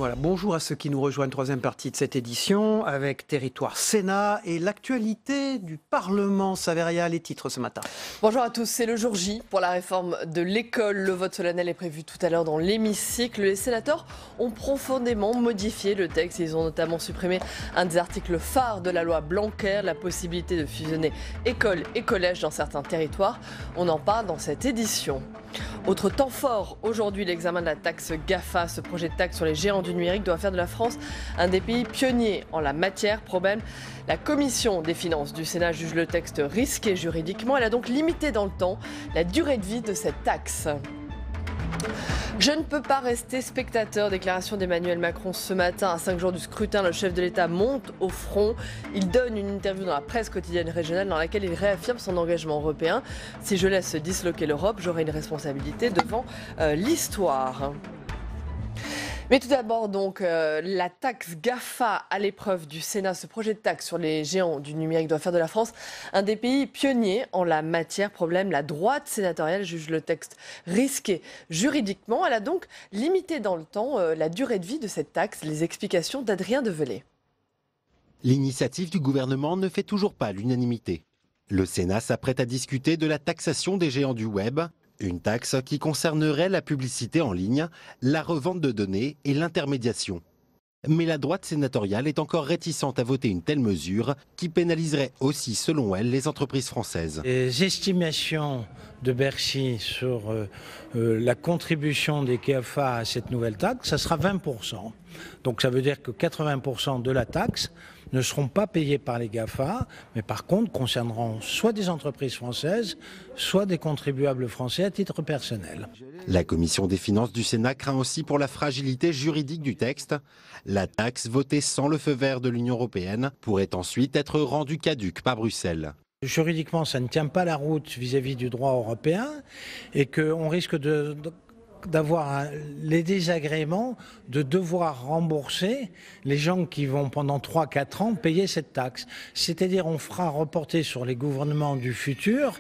Voilà, bonjour à ceux qui nous rejoignent, troisième partie de cette édition, avec Territoire Sénat et l'actualité du Parlement. Saveria, les titres ce matin. Bonjour à tous, c'est le jour J pour la réforme de l'école. Le vote solennel est prévu tout à l'heure dans l'hémicycle. Les sénateurs ont profondément modifié le texte. Ils ont notamment supprimé un des articles phares de la loi Blanquer, la possibilité de fusionner école et collège dans certains territoires. On en parle dans cette édition. Autre temps fort, aujourd'hui l'examen de la taxe GAFA. Ce projet de taxe sur les géants du numérique doit faire de la France un des pays pionniers en la matière. Problème, la commission des finances du Sénat juge le texte risqué juridiquement. Elle a donc limité dans le temps la durée de vie de cette taxe. Je ne peux pas rester spectateur. Déclaration d'Emmanuel Macron ce matin. À 5 jours du scrutin, le chef de l'État monte au front. Il donne une interview dans la presse quotidienne régionale dans laquelle il réaffirme son engagement européen. Si je laisse disloquer l'Europe, j'aurai une responsabilité devant l'histoire. Mais tout d'abord, donc, la taxe GAFA à l'épreuve du Sénat. Ce projet de taxe sur les géants du numérique doit faire de la France un des pays pionniers en la matière. Problème, la droite sénatoriale juge le texte risqué juridiquement. Elle a donc limité dans le temps la durée de vie de cette taxe. Les explications d'Adrien Develay. L'initiative du gouvernement ne fait toujours pas l'unanimité. Le Sénat s'apprête à discuter de la taxation des géants du web. Une taxe qui concernerait la publicité en ligne, la revente de données et l'intermédiation. Mais la droite sénatoriale est encore réticente à voter une telle mesure qui pénaliserait aussi, selon elle, les entreprises françaises. Les estimations de Bercy sur la contribution des GAFA à cette nouvelle taxe, ça sera 20%. Donc ça veut dire que 80% de la taxe ne seront pas payés par les GAFA, mais par contre concerneront soit des entreprises françaises, soit des contribuables français à titre personnel. La commission des finances du Sénat craint aussi pour la fragilité juridique du texte. La taxe votée sans le feu vert de l'Union européenne pourrait ensuite être rendue caduque par Bruxelles. Juridiquement, ça ne tient pas la route vis-à-vis du droit européen et qu'on risque d'avoir les désagréments de devoir rembourser les gens qui vont pendant 3-4 ans payer cette taxe. C'est-à-dire on fera reporter sur les gouvernements du futur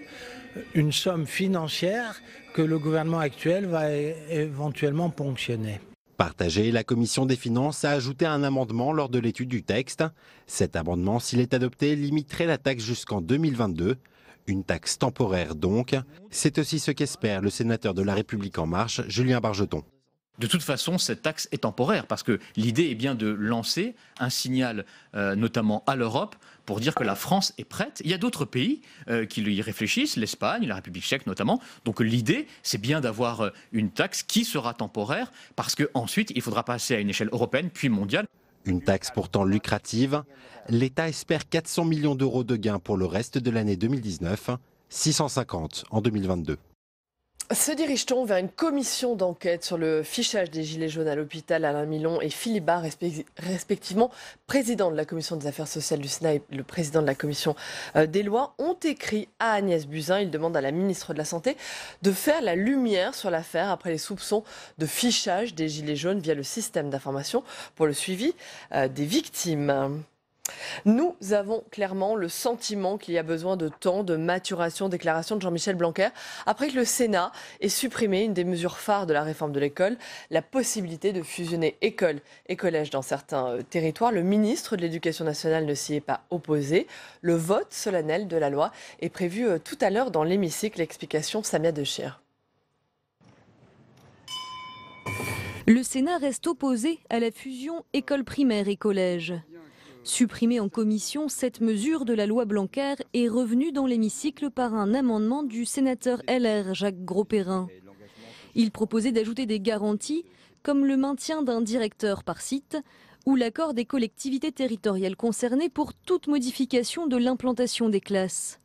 une somme financière que le gouvernement actuel va éventuellement ponctionner. Partagée, la commission des finances a ajouté un amendement lors de l'étude du texte. Cet amendement, s'il est adopté, limiterait la taxe jusqu'en 2022. Une taxe temporaire donc. C'est aussi ce qu'espère le sénateur de La République En Marche, Julien Bargeton. De toute façon, cette taxe est temporaire parce que l'idée est bien de lancer un signal, notamment à l'Europe, pour dire que la France est prête. Il y a d'autres pays qui y réfléchissent, l'Espagne, la République tchèque notamment. Donc l'idée, c'est bien d'avoir une taxe qui sera temporaire parce qu'ensuite, il faudra passer à une échelle européenne puis mondiale. Une taxe pourtant lucrative. L'État espère 400 millions d'euros de gains pour le reste de l'année 2019, 650 en 2022. Se dirige-t-on vers une commission d'enquête sur le fichage des gilets jaunes à l'hôpital? Alain Milon et Philippe Bas, respectivement président de la commission des affaires sociales du Sénat et le président de la commission des lois, ont écrit à Agnès Buzyn. Ils demandent à la ministre de la Santé de faire la lumière sur l'affaire après les soupçons de fichage des gilets jaunes via le système d'information pour le suivi des victimes. Nous avons clairement le sentiment qu'il y a besoin de temps, de maturation. Déclaration de Jean-Michel Blanquer après que le Sénat ait supprimé une des mesures phares de la réforme de l'école, la possibilité de fusionner école et collège dans certains territoires. Le ministre de l'Éducation nationale ne s'y est pas opposé. Le vote solennel de la loi est prévu tout à l'heure dans l'hémicycle. Explication Samia Dechir. Le Sénat reste opposé à la fusion école primaire et collège. Supprimée en commission, cette mesure de la loi Blanquer est revenue dans l'hémicycle par un amendement du sénateur LR Jacques Grosperrin. Il proposait d'ajouter des garanties comme le maintien d'un directeur par site ou l'accord des collectivités territoriales concernées pour toute modification de l'implantation des classes.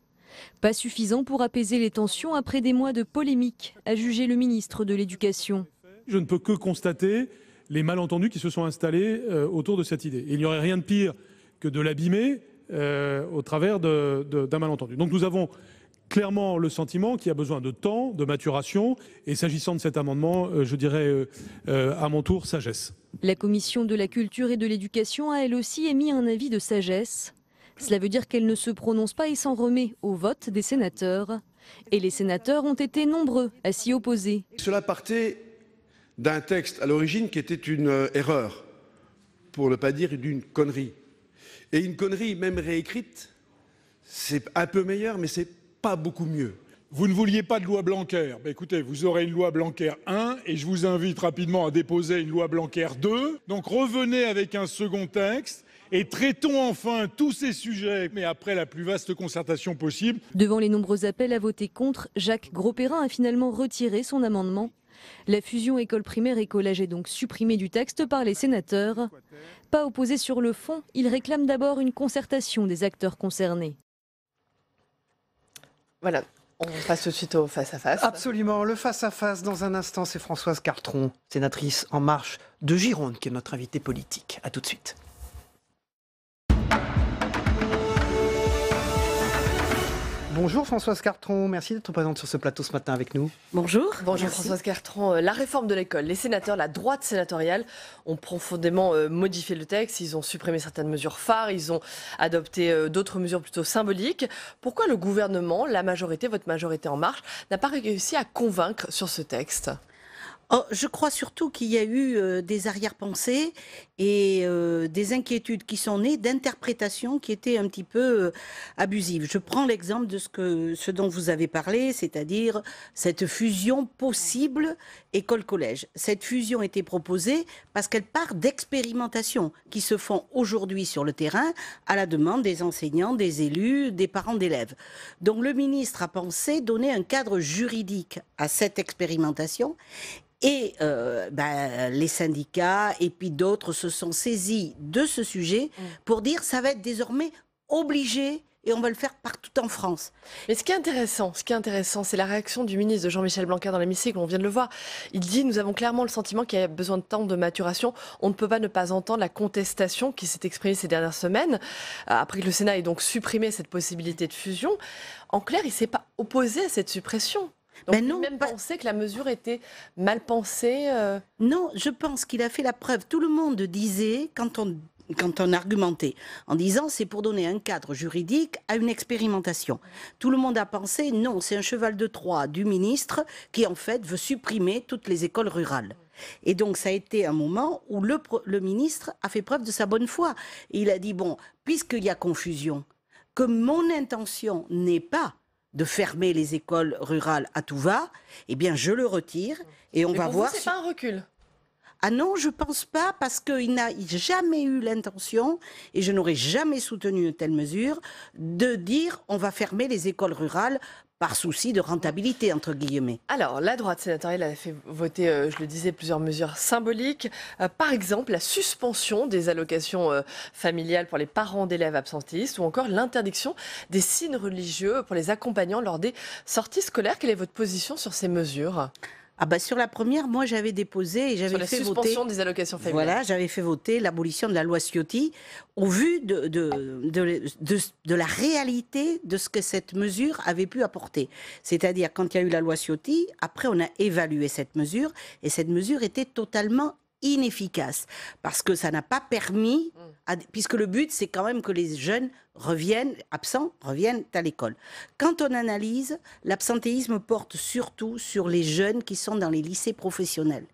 Pas suffisant pour apaiser les tensions après des mois de polémique, a jugé le ministre de l'Éducation. Je ne peux que constater les malentendus qui se sont installés autour de cette idée. Et il n'y aurait rien de pire que de l'abîmer au travers d'un malentendu. Donc nous avons clairement le sentiment qu'il y a besoin de temps, de maturation. Et s'agissant de cet amendement, je dirais à mon tour sagesse. La commission de la culture et de l'éducation a elle aussi émis un avis de sagesse. Cela veut dire qu'elle ne se prononce pas et s'en remet au vote des sénateurs. Et les sénateurs ont été nombreux à s'y opposer. Cela partait d'un texte à l'origine qui était une erreur. pour ne pas dire d'une connerie. Et une connerie, même réécrite, c'est un peu meilleur, mais c'est pas beaucoup mieux. Vous ne vouliez pas de loi Blanquer. Ben écoutez, vous aurez une loi Blanquer 1 et je vous invite rapidement à déposer une loi Blanquer 2. Donc revenez avec un second texte et traitons enfin tous ces sujets, mais après la plus vaste concertation possible. Devant les nombreux appels à voter contre, Jacques Grosperrin a finalement retiré son amendement. La fusion école primaire et collège est donc supprimée du texte par les sénateurs. Pas opposé sur le fond, il réclame d'abord une concertation des acteurs concernés. Voilà. On passe tout de suite au face-à-face. Absolument. Le face-à-face, dans un instant, c'est Françoise Cartron, sénatrice En Marche de Gironde, qui est notre invitée politique. A tout de suite. Bonjour Françoise Cartron, merci d'être présente sur ce plateau ce matin avec nous. Bonjour. Bonjour Françoise Cartron. La réforme de l'école, les sénateurs, la droite sénatoriale ont profondément modifié le texte. Ils ont supprimé certaines mesures phares, ils ont adopté d'autres mesures plutôt symboliques. Pourquoi le gouvernement, la majorité, votre majorité En Marche, n'a pas réussi à convaincre sur ce texte ? Je crois surtout qu'il y a eu des arrière-pensées et des inquiétudes qui sont nées d'interprétations qui étaient un petit peu abusives. Je prends l'exemple de ce dont vous avez parlé, c'est-à-dire cette fusion possible école-collège. Cette fusion était proposée parce qu'elle part d'expérimentations qui se font aujourd'hui sur le terrain à la demande des enseignants, des élus, des parents d'élèves. Donc le ministre a pensé donner un cadre juridique à cette expérimentation. Et les syndicats et puis d'autres se sont saisis de ce sujet pour dire ça va être désormais obligé et on va le faire partout en France. Mais ce qui est intéressant, c'est la réaction du ministre de Jean-Michel Blanquer dans l'hémicycle, on vient de le voir. Il dit, nous avons clairement le sentiment qu'il y a besoin de temps de maturation. On ne peut pas ne pas entendre la contestation qui s'est exprimée ces dernières semaines, après que le Sénat ait donc supprimé cette possibilité de fusion. En clair, il ne s'est pas opposé à cette suppression. Donc il même pensé que la mesure était mal pensée. Non, je pense qu'il a fait la preuve. Tout le monde disait, quand on argumentait, en disant c'est pour donner un cadre juridique à une expérimentation. Tout le monde a pensé non, c'est un cheval de Troie du ministre qui en fait veut supprimer toutes les écoles rurales. Et donc ça a été un moment où le ministre a fait preuve de sa bonne foi. Et il a dit bon, puisqu'il y a confusion, que mon intention n'est pas de fermer les écoles rurales à tout va, eh bien je le retire et on va voir. C'est pas un recul. Ah non, je pense pas, parce qu'il n'a jamais eu l'intention, et je n'aurais jamais soutenu une telle mesure, de dire on va fermer les écoles rurales par souci de rentabilité, entre guillemets. Alors, la droite sénatoriale a fait voter, je le disais, plusieurs mesures symboliques. Par exemple, la suspension des allocations familiales pour les parents d'élèves absentéistes ou encore l'interdiction des signes religieux pour les accompagnants lors des sorties scolaires. Quelle est votre position sur ces mesures ? Sur la première, moi j'avais déposé et j'avais fait voter... Sur la suspension des allocations familiales. Voilà, j'avais fait voter l'abolition de la loi Ciotti au vu de la réalité de ce que cette mesure avait pu apporter. C'est-à-dire, quand il y a eu la loi Ciotti, après on a évalué cette mesure et cette mesure était totalement inefficace parce que ça n'a pas permis, puisque le but c'est quand même que les jeunes absents reviennent à l'école. Quand on analyse, l'absentéisme porte surtout sur les jeunes qui sont dans les lycées professionnels.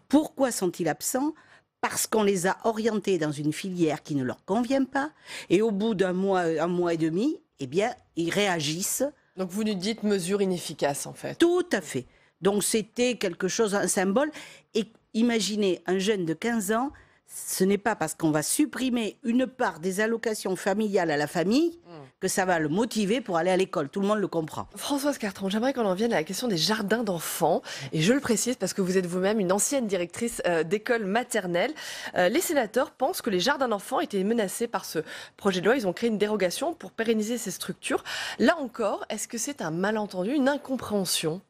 Pourquoi sont-ils absents ? Parce qu'on les a orientés dans une filière qui ne leur convient pas et au bout d'un mois et demi, eh bien, ils réagissent. Donc vous nous dites mesure inefficace en fait. Tout à fait. Donc c'était quelque chose, un symbole. Et imaginez un jeune de 15 ans, ce n'est pas parce qu'on va supprimer une part des allocations familiales à la famille que ça va le motiver pour aller à l'école. Tout le monde le comprend. Françoise Cartron, j'aimerais qu'on en vienne à la question des jardins d'enfants. Et je le précise parce que vous êtes vous-même une ancienne directrice d'école maternelle. Les sénateurs pensent que les jardins d'enfants étaient menacés par ce projet de loi. Ils ont créé une dérogation pour pérenniser ces structures. Là encore, est-ce que c'est un malentendu, une incompréhension ?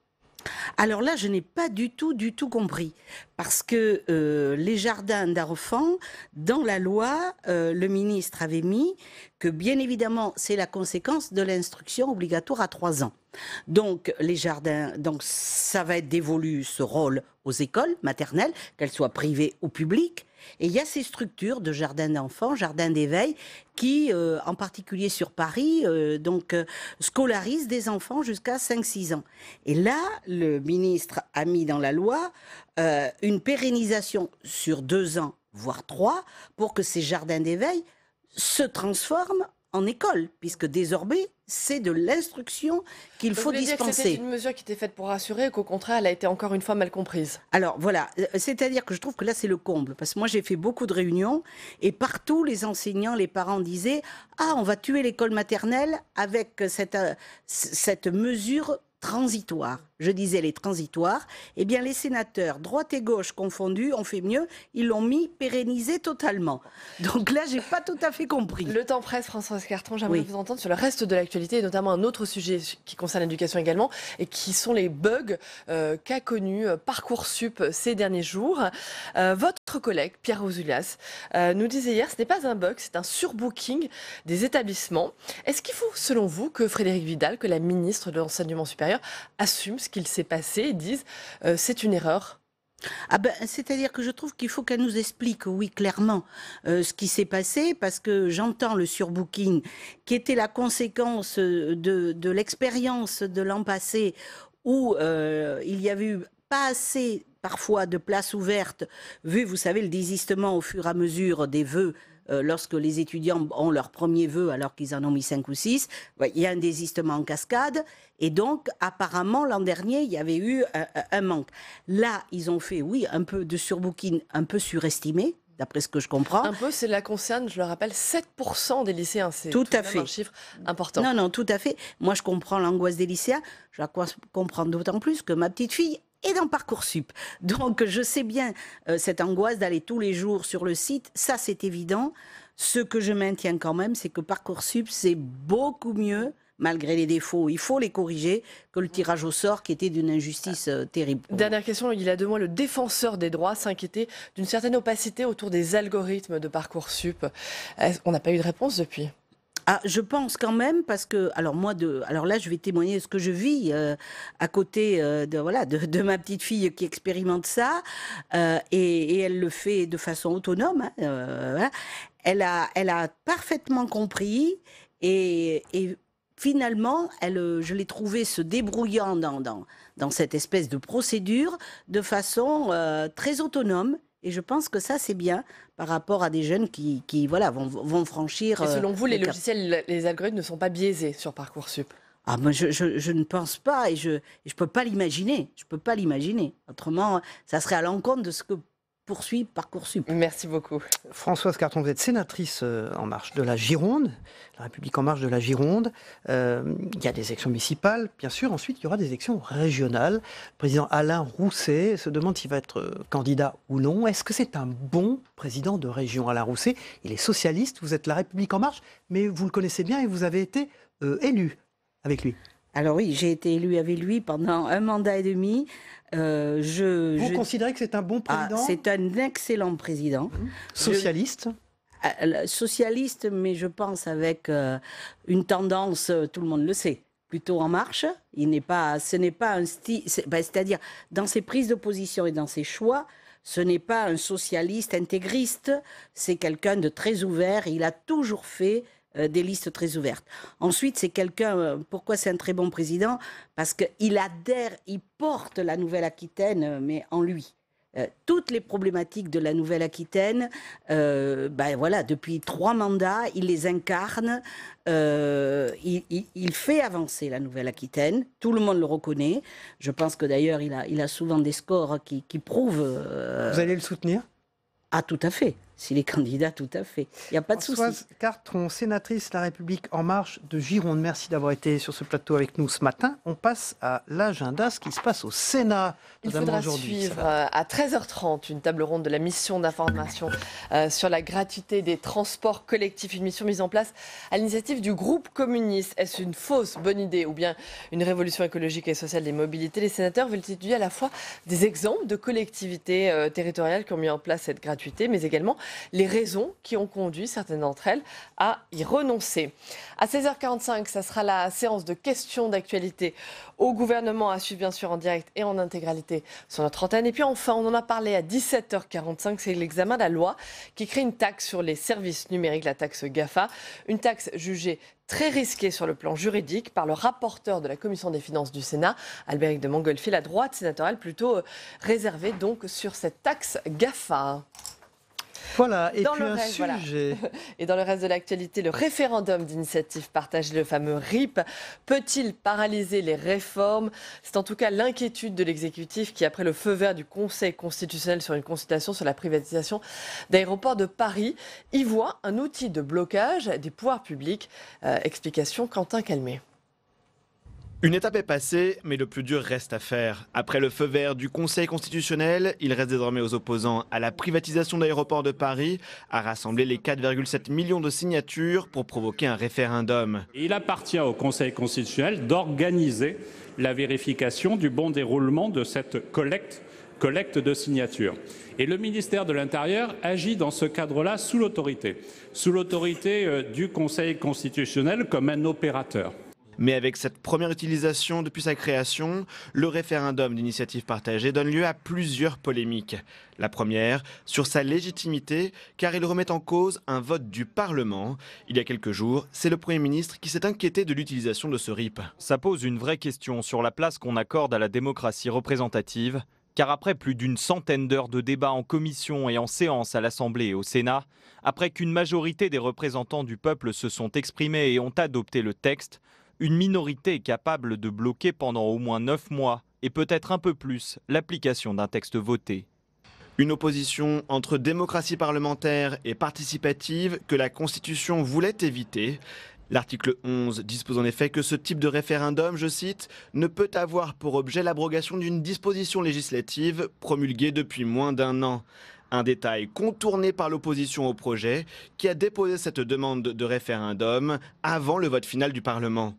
Alors là, je n'ai pas du tout compris. Parce que les jardins d'enfants, dans la loi, le ministre avait mis que, bien évidemment, c'est la conséquence de l'instruction obligatoire à 3 ans. Donc, les jardins, ça va être dévolu, ce rôle, aux écoles maternelles, qu'elles soient privées ou publiques. Et il y a ces structures de jardins d'enfants, jardins d'éveil, qui, en particulier sur Paris, scolarisent des enfants jusqu'à 5-6 ans. Et là, le ministre a mis dans la loi une pérennisation sur 2 ans, voire 3, pour que ces jardins d'éveil se transforment en école, puisque désormais, c'est de l'instruction qu'il faut dispenser. C'était une mesure qui était faite pour rassurer, qu'au contraire, elle a été encore une fois mal comprise. Alors voilà, c'est-à-dire que je trouve que là, c'est le comble, parce que moi, j'ai fait beaucoup de réunions, et partout, les enseignants, les parents disaient « Ah, on va tuer l'école maternelle avec cette mesure transitoire ». Je disais les transitoires, eh bien les sénateurs, droite et gauche confondus, ont fait mieux, ils l'ont mis pérennisé totalement. Donc là, j'ai pas tout à fait compris. Le temps presse, Françoise Cartron, j'aimerais vous entendre sur le reste de l'actualité, et notamment un autre sujet qui concerne l'éducation également, et qui sont les bugs qu'a connu Parcoursup ces derniers jours. Votre collègue, Pierre Ouzoulias, nous disait hier, ce n'est pas un bug, c'est un surbooking des établissements. Est-ce qu'il faut, selon vous, que Frédérique Vidal, que la ministre de l'Enseignement supérieur, assume ce qu'il s'est passé et disent c'est une erreur? C'est-à-dire que je trouve qu'il faut qu'elle nous explique, oui, clairement, ce qui s'est passé, parce que j'entends le surbooking, qui était la conséquence de l'expérience de l'an passé, où il y avait eu pas assez, parfois, de places ouvertes, vu, vous savez, le désistement au fur et à mesure des vœux, lorsque les étudiants ont leur premier vœu alors qu'ils en ont mis 5 ou 6, il y a un désistement en cascade. Et donc, apparemment, l'an dernier, il y avait eu un manque. Là, ils ont fait, oui, un peu de surbooking, un peu surestimé, d'après ce que je comprends. Un peu, cela concerne, je le rappelle, 7% des lycéens. C'est tout à fait un chiffre important. Non, non, tout à fait. Moi, je comprends l'angoisse des lycéens. Je la comprends d'autant plus que ma petite fille est dans Parcoursup. Donc, je sais bien cette angoisse d'aller tous les jours sur le site. Ça, c'est évident. Ce que je maintiens quand même, c'est que Parcoursup, c'est beaucoup mieux, malgré les défauts, il faut les corriger, que le tirage au sort qui était d'une injustice terrible. Dernière question, il y a 2 mois, le défenseur des droits s'inquiétait d'une certaine opacité autour des algorithmes de Parcoursup. On n'a pas eu de réponse depuis. Ah, je pense quand même, parce que, alors là, je vais témoigner de ce que je vis à côté de ma petite fille qui expérimente ça, et elle le fait de façon autonome. Voilà. Elle a parfaitement compris, et finalement, je l'ai trouvée se débrouillant dans cette espèce de procédure de façon très autonome. Et je pense que ça, c'est bien par rapport à des jeunes qui vont franchir... Et selon vous, les logiciels, les algorithmes ne sont pas biaisés sur Parcoursup? Ah, moi, je ne pense pas, et je ne peux pas l'imaginer. Je peux pas l'imaginer. Autrement, ça serait à l'encontre de ce que poursuit Parcoursup. Merci beaucoup. Françoise Cartron, vous êtes sénatrice En Marche de la Gironde, La République En Marche de la Gironde. Il y a des élections municipales, bien sûr. Ensuite, il y aura des élections régionales. Le président Alain Rousset se demande s'il va être candidat ou non. Est-ce que c'est un bon président de région, Alain Rousset? Il est socialiste, vous êtes La République En Marche, mais vous le connaissez bien et vous avez été élu avec lui. Alors oui, j'ai été élue avec lui pendant 1 mandat et demi. Vous considérez que c'est un bon président? C'est un excellent président. Socialiste? Socialiste, mais je pense avec une tendance, tout le monde le sait, plutôt en marche. Ce n'est pas un style... C'est-à-dire, dans ses prises de position et dans ses choix, ce n'est pas un socialiste intégriste, c'est quelqu'un de très ouvert. Il a toujours fait des listes très ouvertes. Ensuite, c'est quelqu'un... pourquoi c'est un très bon président? Parce qu'il adhère, il porte la Nouvelle-Aquitaine, mais en lui. Toutes les problématiques de la Nouvelle-Aquitaine, depuis 3 mandats, il les incarne, il fait avancer la Nouvelle-Aquitaine, tout le monde le reconnaît. Je pense que d'ailleurs, il a souvent des scores qui prouvent... Vous allez le soutenir? Ah, tout à fait. S'il est candidat, tout à fait. Il n'y a pas de souci. Françoise Cartron, sénatrice La République En Marche de Gironde. Merci d'avoir été sur ce plateau avec nous ce matin. On passe à l'agenda, ce qui se passe au Sénat. Il faudra suivre à 13h30 une table ronde de la mission d'information sur la gratuité des transports collectifs. Une mission mise en place à l'initiative du groupe communiste. Est-ce une fausse bonne idée ou bien une révolution écologique et sociale des mobilités? Les sénateurs veulent étudier à la fois des exemples de collectivités territoriales qui ont mis en place cette gratuité, mais également les raisons qui ont conduit certaines d'entre elles à y renoncer. À 16h45, ça sera la séance de questions d'actualité au gouvernement à suivre bien sûr en direct et en intégralité sur notre antenne. Et puis enfin, on en a parlé à 17h45, c'est l'examen de la loi qui crée une taxe sur les services numériques, la taxe GAFA, une taxe jugée très risquée sur le plan juridique par le rapporteur de la Commission des finances du Sénat, Albéric de Montgolfier, la droite sénatoriale plutôt réservée donc sur cette taxe GAFA. Voilà, et Dans puis le un reste, voilà. sujet. Et dans le reste de l'actualité, le référendum d'initiative partagée, le fameux RIP, peut-il paralyser les réformes? C'est en tout cas l'inquiétude de l'exécutif qui, après le feu vert du Conseil constitutionnel sur une consultation sur la privatisation d'aéroports de Paris, y voit un outil de blocage des pouvoirs publics. Explication Quentin Calmet. Une étape est passée, mais le plus dur reste à faire. Après le feu vert du Conseil constitutionnel, il reste désormais aux opposants à la privatisation d'aéroports de Paris à rassembler les 4,7 millions de signatures pour provoquer un référendum. Il appartient au Conseil constitutionnel d'organiser la vérification du bon déroulement de cette collecte de signatures. Et le ministère de l'Intérieur agit dans ce cadre-là sous l'autorité du Conseil constitutionnel comme un opérateur. Mais avec cette première utilisation depuis sa création, le référendum d'initiative partagée donne lieu à plusieurs polémiques. La première, sur sa légitimité, car il remet en cause un vote du Parlement. Il y a quelques jours, c'est le Premier ministre qui s'est inquiété de l'utilisation de ce RIP. Ça pose une vraie question sur la place qu'on accorde à la démocratie représentative, car après plus d'une centaine d'heures de débats en commission et en séance à l'Assemblée et au Sénat, après qu'une majorité des représentants du peuple se sont exprimés et ont adopté le texte, une minorité capable de bloquer pendant au moins 9 mois et peut-être un peu plus l'application d'un texte voté. Une opposition entre démocratie parlementaire et participative que la Constitution voulait éviter. L'article 11 dispose en effet que ce type de référendum, je cite, ne peut avoir pour objet l'abrogation d'une disposition législative promulguée depuis moins d'1 an. Un détail contourné par l'opposition au projet qui a déposé cette demande de référendum avant le vote final du Parlement.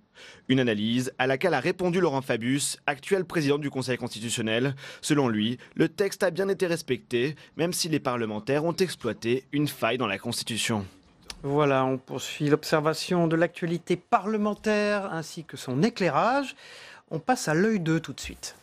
Une analyse à laquelle a répondu Laurent Fabius, actuel président du Conseil constitutionnel. Selon lui, le texte a bien été respecté, même si les parlementaires ont exploité une faille dans la Constitution. Voilà, on poursuit l'observation de l'actualité parlementaire ainsi que son éclairage. On passe à l'œil 2 tout de suite.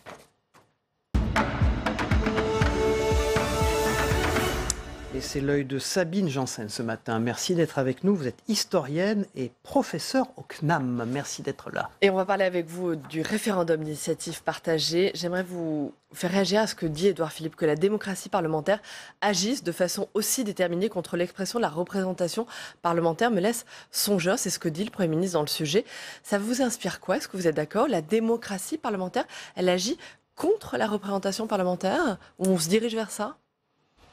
Et c'est l'œil de Sabine Janssen ce matin. Merci d'être avec nous. Vous êtes historienne et professeure au CNAM. Merci d'être là. Et on va parler avec vous du référendum d'initiative partagée. J'aimerais vous faire réagir à ce que dit Édouard Philippe, que la démocratie parlementaire agisse de façon aussi déterminée contre l'expression de la représentation parlementaire me laisse songeur. C'est ce que dit le Premier ministre dans le sujet. Ça vous inspire quoi? Est-ce que vous êtes d'accord? La démocratie parlementaire, elle agit contre la représentation parlementaire? Ou on se dirige vers ça?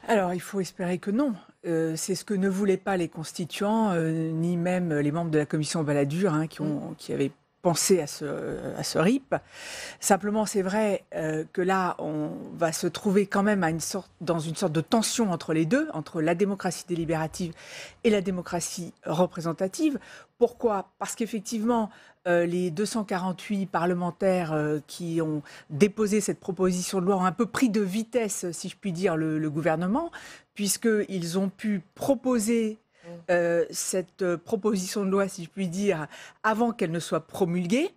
Alors, il faut espérer que non. C'est ce que ne voulaient pas les constituants, ni même les membres de la commission Balladur, qui avaient pensé à ce RIP. Simplement, c'est vrai que là, on va se trouver quand même dans une sorte de tension entre les deux, entre la démocratie délibérative et la démocratie représentative. Pourquoi? Parce qu'effectivement, les 248 parlementaires qui ont déposé cette proposition de loi ont un peu pris de vitesse, si je puis dire, le gouvernement, puisqu'ils ont pu proposer cette proposition de loi, si je puis dire, avant qu'elle ne soit promulguée.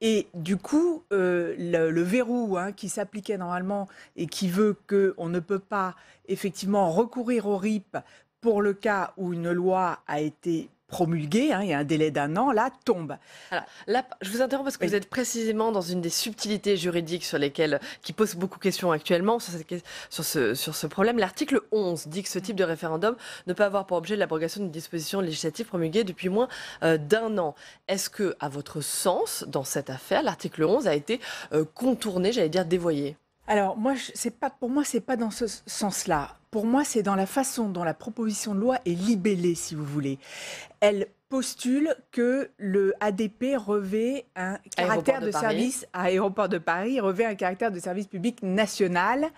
Et du coup, le verrou qui s'appliquait normalement et qui veut qu'on ne peut pas effectivement recourir au RIP pour le cas où une loi a été promulguée, il y a un délai d'1 an, là, tombe. Alors, là, je vous interromps parce que vous êtes précisément dans une des subtilités juridiques qui posent beaucoup de questions actuellement sur ce problème. L'article 11 dit que ce type de référendum ne peut avoir pour objet l'abrogation d'une disposition législative promulguée depuis moins d'1 an. Est-ce que, à votre sens, dans cette affaire, l'article 11 a été contourné, j'allais dire dévoyé? Alors, pour moi, c'est pas dans ce sens-là. Pour moi, c'est dans la façon dont la proposition de loi est libellée, si vous voulez. Elle postule que le ADP revêt un caractère de service à Aéroport de Paris, revêt un caractère de service public national.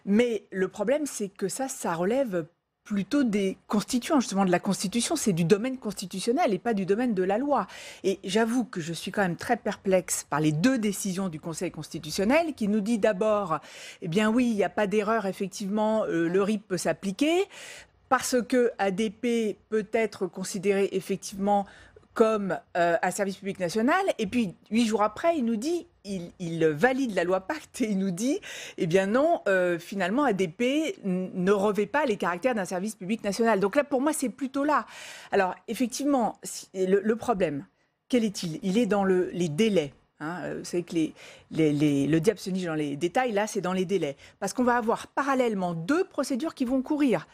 Mais le problème, c'est que ça relève plutôt des constituants, justement de la Constitution, c'est du domaine constitutionnel et pas du domaine de la loi. Et j'avoue que je suis quand même très perplexe par les 2 décisions du Conseil constitutionnel qui nous dit d'abord, eh bien oui, il n'y a pas d'erreur, effectivement, le RIP peut s'appliquer, parce que ADP peut être considéré effectivement comme un service public national, et puis 8 jours après, il nous dit, il valide la loi Pacte et il nous dit, eh bien non, finalement ADP ne revêt pas les caractères d'un service public national. Donc là, pour moi, c'est plutôt là. Alors effectivement, le problème, quel est-il? Il est dans les délais. Vous savez que le diable se niche dans les détails, là c'est dans les délais. Parce qu'on va avoir parallèlement 2 procédures qui vont courir.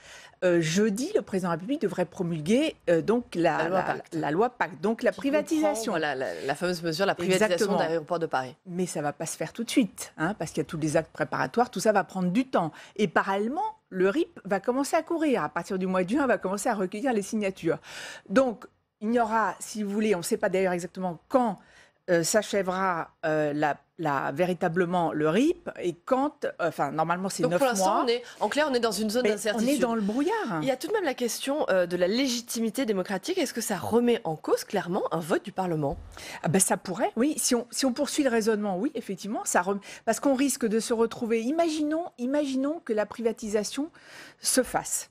Jeudi, le président de la République devrait promulguer donc la loi Pacte, donc la privatisation. Voilà, la fameuse mesure, la privatisation de l'aéroport de Paris. Mais ça ne va pas se faire tout de suite, parce qu'il y a tous les actes préparatoires, tout ça va prendre du temps. Et parallèlement, le RIP va commencer à courir. À partir du mois de juin, on va commencer à recueillir les signatures. Donc, il y aura, si vous voulez, on ne sait pas d'ailleurs exactement quand s'achèvera véritablement le RIP et quand, normalement c'est 9 mois. Donc pour l'instant, en clair, on est dans une zone d'incertitude. On est dans le brouillard. Il y a tout de même la question de la légitimité démocratique. Est-ce que ça remet en cause clairement un vote du Parlement ? Ça pourrait, oui. Si on poursuit le raisonnement, oui, effectivement, parce qu'on risque de se retrouver. Imaginons que la privatisation se fasse.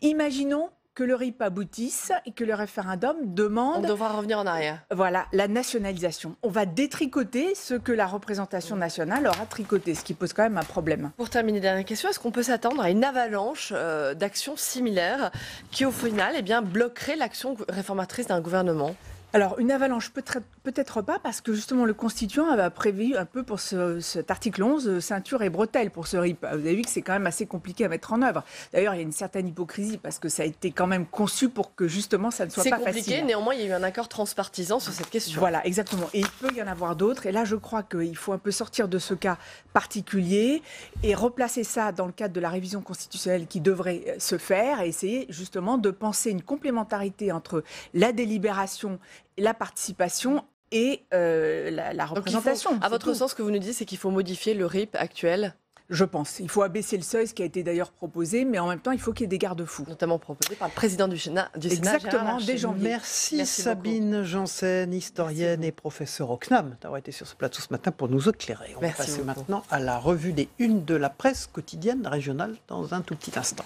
Imaginons que le RIP aboutisse et que le référendum demande... On devra revenir en arrière. Voilà, la nationalisation. On va détricoter ce que la représentation nationale aura tricoté, ce qui pose quand même un problème. Pour terminer, dernière question, est-ce qu'on peut s'attendre à une avalanche d'actions similaires qui, au final, bloquerait l'action réformatrice d'un gouvernement ? Alors, une avalanche, peut-être pas, parce que justement, le Constituant avait prévu un peu pour cet article 11, ceinture et bretelles pour ce RIP. Vous avez vu que c'est quand même assez compliqué à mettre en œuvre. D'ailleurs, il y a une certaine hypocrisie, parce que ça a été quand même conçu pour que justement, ça ne soit pas facile. C'est compliqué, néanmoins, il y a eu un accord transpartisan sur cette question. Voilà, exactement. Et il peut y en avoir d'autres. Et là, je crois qu'il faut un peu sortir de ce cas particulier et replacer ça dans le cadre de la révision constitutionnelle qui devrait se faire et essayer justement de penser une complémentarité entre la délibération, la participation et la représentation. À votre sens, ce que vous nous dites, c'est qu'il faut modifier le RIP actuel ? Je pense. Il faut abaisser le seuil, ce qui a été d'ailleurs proposé, mais en même temps, il faut qu'il y ait des garde-fous. Notamment proposé par le président du Sénat. Exactement, dès janvier. Merci Sabine Janssen, historienne et professeure au CNAM, d'avoir été sur ce plateau ce matin pour nous éclairer. On va passer maintenant à la revue des unes de la presse quotidienne régionale dans un tout petit instant.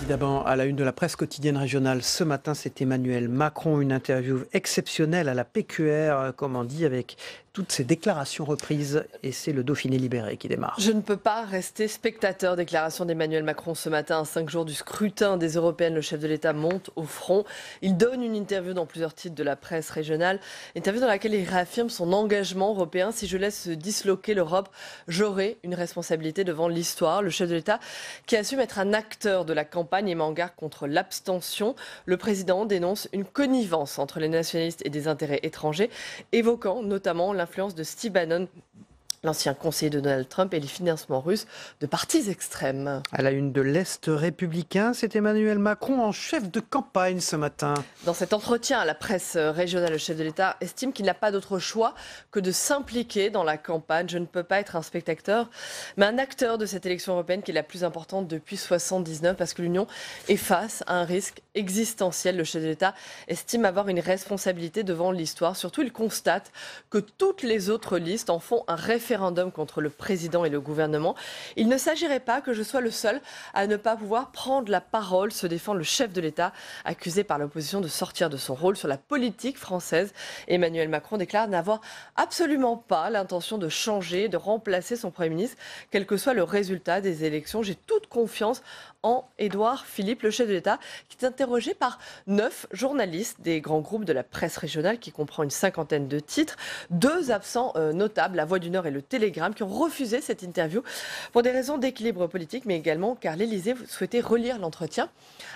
Évidemment, à la une de la presse quotidienne régionale ce matin, c'est Emmanuel Macron, une interview exceptionnelle à la PQR, comme on dit, avec toutes ces déclarations reprises, et c'est le Dauphiné libéré qui démarre. Je ne peux pas rester spectateur. Déclaration d'Emmanuel Macron ce matin, à 5 jours du scrutin des Européennes. Le chef de l'État monte au front. Il donne une interview dans plusieurs titres de la presse régionale, interview dans laquelle il réaffirme son engagement européen. Si je laisse disloquer l'Europe, j'aurai une responsabilité devant l'histoire. Le chef de l'État qui assume être un acteur de la campagne et met en garde contre l'abstention. Le président dénonce une connivence entre les nationalistes et des intérêts étrangers, évoquant notamment l'influence de Steve Bannon, l'ancien conseiller de Donald Trump, et les financements russes de partis extrêmes. À la une de l'Est républicain, c'est Emmanuel Macron en chef de campagne ce matin. Dans cet entretien à la presse régionale, le chef de l'État estime qu'il n'a pas d'autre choix que de s'impliquer dans la campagne. Je ne peux pas être un spectateur, mais un acteur de cette élection européenne qui est la plus importante depuis 1979, parce que l'Union est face à un risque existentiel. Le chef de l'État estime avoir une responsabilité devant l'histoire. Surtout, il constate que toutes les autres listes en font un référendum contre le président et le gouvernement. Il ne s'agirait pas que je sois le seul à ne pas pouvoir prendre la parole, se défend le chef de l'État, accusé par l'opposition de sortir de son rôle sur la politique française. Emmanuel Macron déclare n'avoir absolument pas l'intention de changer, de remplacer son Premier ministre, quel que soit le résultat des élections. J'ai toute confiance en Édouard Philippe, le chef de l'État, qui est interrogé par 9 journalistes des grands groupes de la presse régionale, qui comprend une 50aine de titres, 2 absents notables, La Voix du Nord et le Télégramme, qui ont refusé cette interview pour des raisons d'équilibre politique, mais également car l'Élysée souhaitait relire l'entretien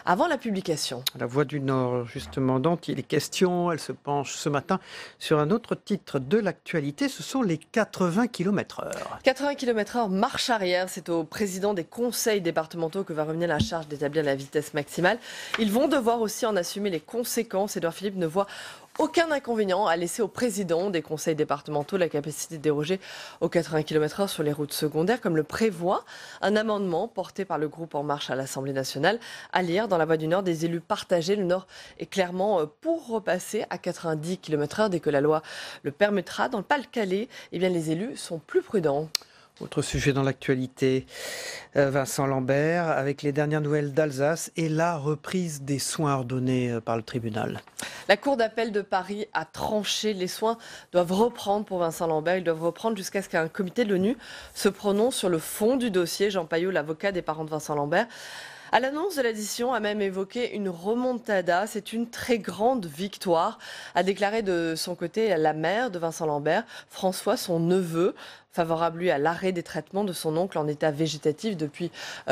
avant la publication. La Voix du Nord, justement, dont il est question, elle se penche ce matin sur un autre titre de l'actualité, ce sont les 80 km/h. 80 km/h, marche arrière, c'est au président des conseils départementaux que va revenir la charge d'établir la vitesse maximale. Ils vont devoir aussi en assumer les conséquences. Édouard Philippe ne voit aucun inconvénient à laisser au président des conseils départementaux la capacité de déroger aux 80 km/h sur les routes secondaires, comme le prévoit un amendement porté par le groupe En Marche à l'Assemblée nationale. À lire dans La Voix du Nord, des élus partagés. Le Nord est clairement pour repasser à 90 km/h dès que la loi le permettra. Dans le Pas-de-Calais, les élus sont plus prudents. Autre sujet dans l'actualité, Vincent Lambert, avec les dernières nouvelles d'Alsace et la reprise des soins ordonnés par le tribunal. La Cour d'appel de Paris a tranché. Les soins doivent reprendre pour Vincent Lambert. Ils doivent reprendre jusqu'à ce qu'un comité de l'ONU se prononce sur le fond du dossier. Jean Paillot, l'avocat des parents de Vincent Lambert, À l'annonce de l'addition, a même évoqué une remontada. C'est une très grande victoire, a déclaré de son côté la mère de Vincent Lambert, François, son neveu, favorable lui à l'arrêt des traitements de son oncle en état végétatif depuis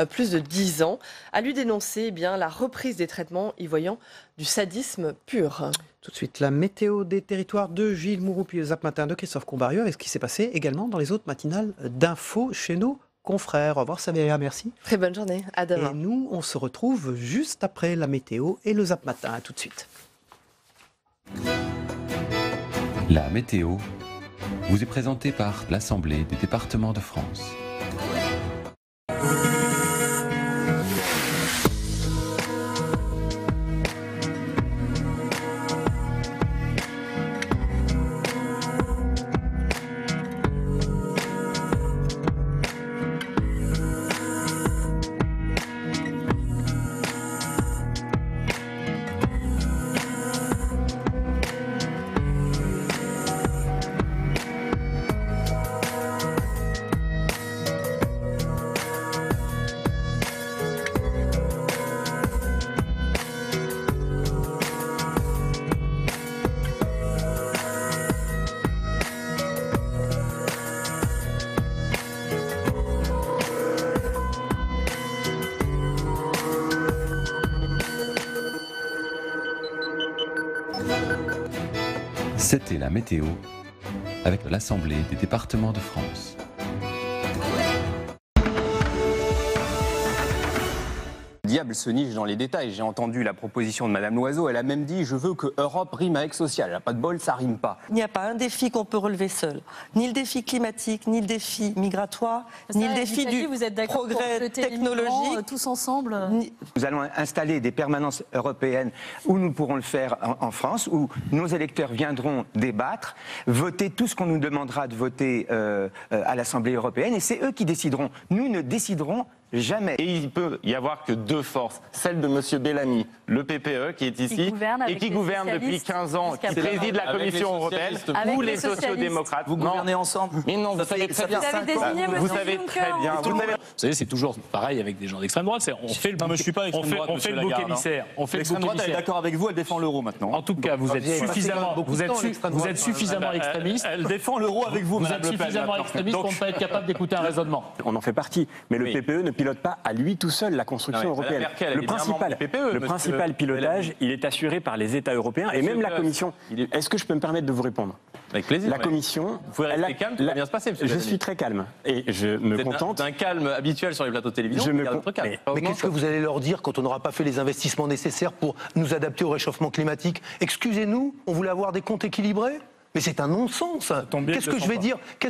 plus de 10 ans. A lui dénoncé la reprise des traitements, y voyant du sadisme pur. Tout de suite, la météo des territoires de Gilles Mourou, puis le Zap Matin de Christophe Combarieux, avec ce qui s'est passé également dans les autres matinales d'infos chez nos confrères. Au revoir Savéria, merci. Très bonne journée, à demain. Et nous, on se retrouve juste après la météo et le Zap Matin. À tout de suite. La météo vous est présentée par l'Assemblée des départements de France. C'était la météo avec l'Assemblée des départements de France. Le diable se niche dans les détails. J'ai entendu la proposition de Madame Loiseau. Elle a même dit « Je veux que Europe rime avec social ». Elle n'a pas de bol, ça rime pas. Il n'y a pas un défi qu'on peut relever seul. Ni le défi climatique, ni le défi migratoire, ni le défi du progrès technologique. Tous ensemble. Nous allons installer des permanences européennes où nous pourrons le faire en France, où nos électeurs viendront débattre, voter tout ce qu'on nous demandera de voter à l'Assemblée européenne, et c'est eux qui décideront. Nous ne déciderons jamais. Et il peut y avoir que deux forces, celle de M. Bellamy, le PPE qui est ici, et qui gouverne depuis 15 ans, qui préside la Commission européenne, ou les sociodémocrates. Vous gouvernez ensemble. Mais non, vous savez très bien. Vous savez très bien. Vous savez, c'est toujours pareil avec des gens d'extrême droite. On fait le bouc émissaire. L'extrême droite, elle est d'accord avec vous, elle défend l'euro maintenant. En tout cas, vous êtes suffisamment extrémiste. Elle défend l'euro avec vous, Vous êtes suffisamment extrémiste pour ne pas être capable d'écouter un raisonnement. On en fait partie, mais le PPE ne pilote pas à lui tout seul la construction européenne. Le principal pilotage, il est assuré par les États européens et même la Commission. Est-ce que je peux me permettre de vous répondre? Avec plaisir. La Commission. Vous pouvez rester calme, tout va bien se passer, monsieur. Je suis très calme et je me contente. C'est un calme habituel sur les plateaux de télévision. Mais qu'est-ce que vous allez leur dire quand on n'aura pas fait les investissements nécessaires pour nous adapter au réchauffement climatique? Excusez-nous, on voulait avoir des comptes équilibrés? Mais c'est un non-sens. Qu'est-ce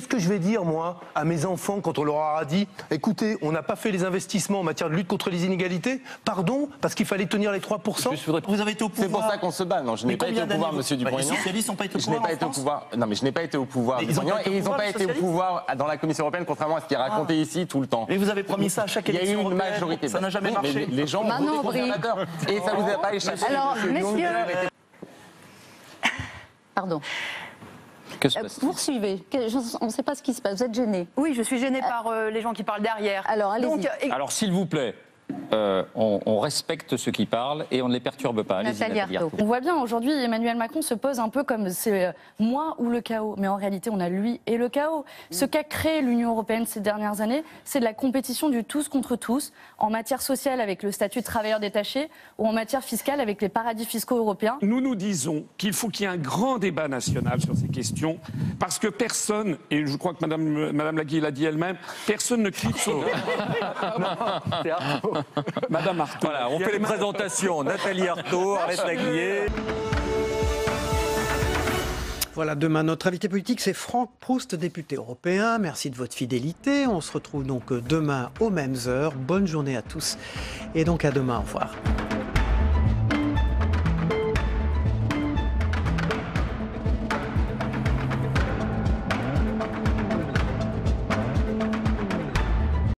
que je vais dire, moi, à mes enfants quand on leur aura dit « Écoutez, on n'a pas fait les investissements en matière de lutte contre les inégalités, pardon, parce qu'il fallait tenir les 3%. » Vous avez été au pouvoir. C'est pour ça qu'on se bat. Non, je n'ai pas été au pouvoir, monsieur Dupont-Aignan. Les socialistes n'ont pas été au pouvoir en France. Non, mais je n'ai pas été au pouvoir. Ils n'ont pas été au pouvoir dans la Commission européenne, contrairement à ce qui est raconté ici tout le temps. Mais vous avez promis ça à chaque élection européenne. Il y a eu une majorité. Ça n'a jamais marché. Les gens ont voté conservateur. Et ça ne vous a pas échappé. Alors, messieurs... Pardon. Poursuivez. On ne sait pas ce qui se passe. Vous êtes gêné. Oui, je suis gênée par les gens qui parlent derrière. Alors, allez-y. Alors, s'il vous plaît, on respecte ceux qui parlent et on ne les perturbe pas. On voit bien aujourd'hui, Emmanuel Macron se pose un peu comme c'est moi ou le chaos. Mais en réalité, on a lui et le chaos. Ce qu'a créé l'Union européenne ces dernières années, c'est de la compétition du tous contre tous, en matière sociale avec le statut de travailleur détaché ou en matière fiscale avec les paradis fiscaux européens. Nous disons qu'il faut qu'il y ait un grand débat national sur ces questions, parce que personne, et je crois que Madame Laguille l'a dit elle-même, personne ne clique sur... Madame Arthaud. Voilà, on fait les présentations. Nathalie Arthaud, Arlette Laguillet. Voilà, demain, notre invité politique, c'est Franck Proust, député européen. Merci de votre fidélité. On se retrouve donc demain aux mêmes heures. Bonne journée à tous. Et donc à demain. Au revoir.